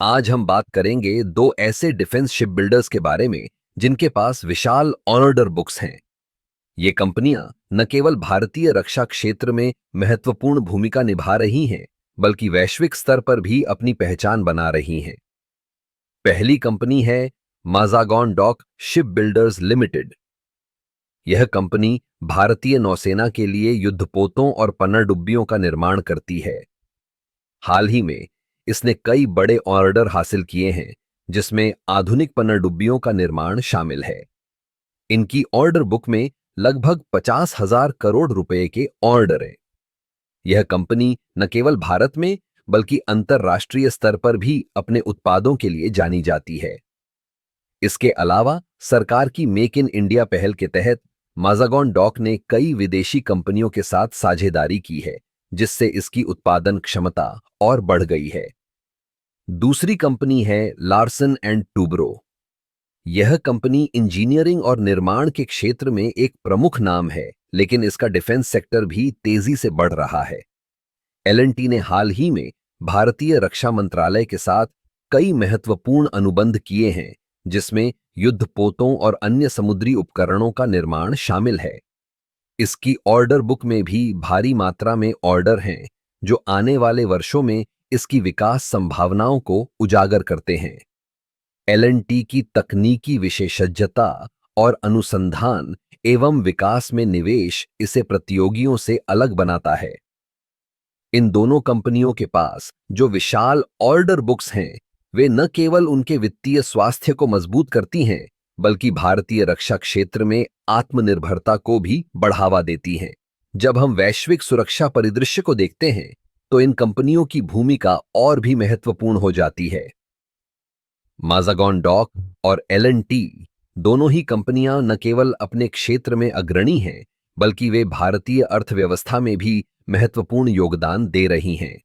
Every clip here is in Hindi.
आज हम बात करेंगे दो ऐसे डिफेंस शिप बिल्डर्स के बारे में जिनके पास विशाल ऑर्डर बुक्स हैं। ये कंपनियां न केवल भारतीय रक्षा क्षेत्र में महत्वपूर्ण भूमिका निभा रही हैं, बल्कि वैश्विक स्तर पर भी अपनी पहचान बना रही हैं। पहली कंपनी है माजागॉन डॉक शिप बिल्डर्स लिमिटेड। यह कंपनी भारतीय नौसेना के लिए युद्धपोतों और पनडुब्बियों का निर्माण करती है। हाल ही में इसने कई बड़े ऑर्डर हासिल किए हैं, जिसमें आधुनिक पनडुब्बियों का निर्माण शामिल है। इनकी ऑर्डर बुक में लगभग 50,000 करोड़ रुपए के ऑर्डर हैं। यह कंपनी न केवल भारत में बल्कि अंतर्राष्ट्रीय स्तर पर भी अपने उत्पादों के लिए जानी जाती है। इसके अलावा सरकार की मेक इन इंडिया पहल के तहत माजागॉन डॉक ने कई विदेशी कंपनियों के साथ साझेदारी की है, जिससे इसकी उत्पादन क्षमता और बढ़ गई है। दूसरी कंपनी है लार्सन एंड टूब्रो। यह कंपनी इंजीनियरिंग और निर्माण के क्षेत्र में एक प्रमुख नाम है, लेकिन इसका डिफेंस सेक्टर भी तेजी से बढ़ रहा है। एल&टी ने हाल ही में भारतीय रक्षा मंत्रालय के साथ कई महत्वपूर्ण अनुबंध किए हैं, जिसमें युद्धपोतों और अन्य समुद्री उपकरणों का निर्माण शामिल है। इसकी ऑर्डर बुक में भी भारी मात्रा में ऑर्डर हैं, जो आने वाले वर्षों में इसकी विकास संभावनाओं को उजागर करते हैं। एल&टी की तकनीकी विशेषज्ञता और अनुसंधान एवं विकास में निवेश इसे प्रतियोगियों से अलग बनाता है। इन दोनों कंपनियों के पास जो विशाल ऑर्डर बुक्स हैं, वे न केवल उनके वित्तीय स्वास्थ्य को मजबूत करती हैं, बल्कि भारतीय रक्षा क्षेत्र में आत्मनिर्भरता को भी बढ़ावा देती हैं। जब हम वैश्विक सुरक्षा परिदृश्य को देखते हैं, तो इन कंपनियों की भूमिका और भी महत्वपूर्ण हो जाती है। माजागॉन डॉक और एल&टी दोनों ही कंपनियां न केवल अपने क्षेत्र में अग्रणी हैं, बल्कि वे भारतीय अर्थव्यवस्था में भी महत्वपूर्ण योगदान दे रही हैं।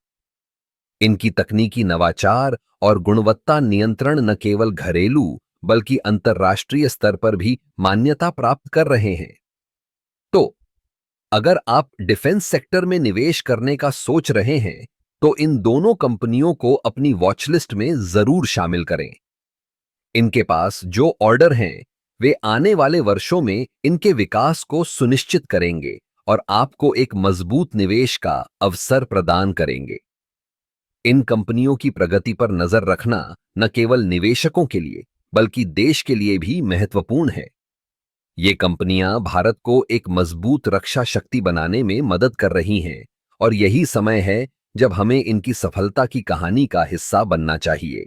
इनकी तकनीकी नवाचार और गुणवत्ता नियंत्रण न केवल घरेलू बल्कि अंतर्राष्ट्रीय स्तर पर भी मान्यता प्राप्त कर रहे हैं। तो अगर आप डिफेंस सेक्टर में निवेश करने का सोच रहे हैं, तो इन दोनों कंपनियों को अपनी वॉच लिस्ट में जरूर शामिल करें। इनके पास जो ऑर्डर हैं, वे आने वाले वर्षों में इनके विकास को सुनिश्चित करेंगे और आपको एक मजबूत निवेश का अवसर प्रदान करेंगे। इन कंपनियों की प्रगति पर नजर रखना न केवल निवेशकों के लिए बल्कि देश के लिए भी महत्वपूर्ण है। ये कंपनियां भारत को एक मजबूत रक्षा शक्ति बनाने में मदद कर रही हैं, और यही समय है जब हमें इनकी सफलता की कहानी का हिस्सा बनना चाहिए।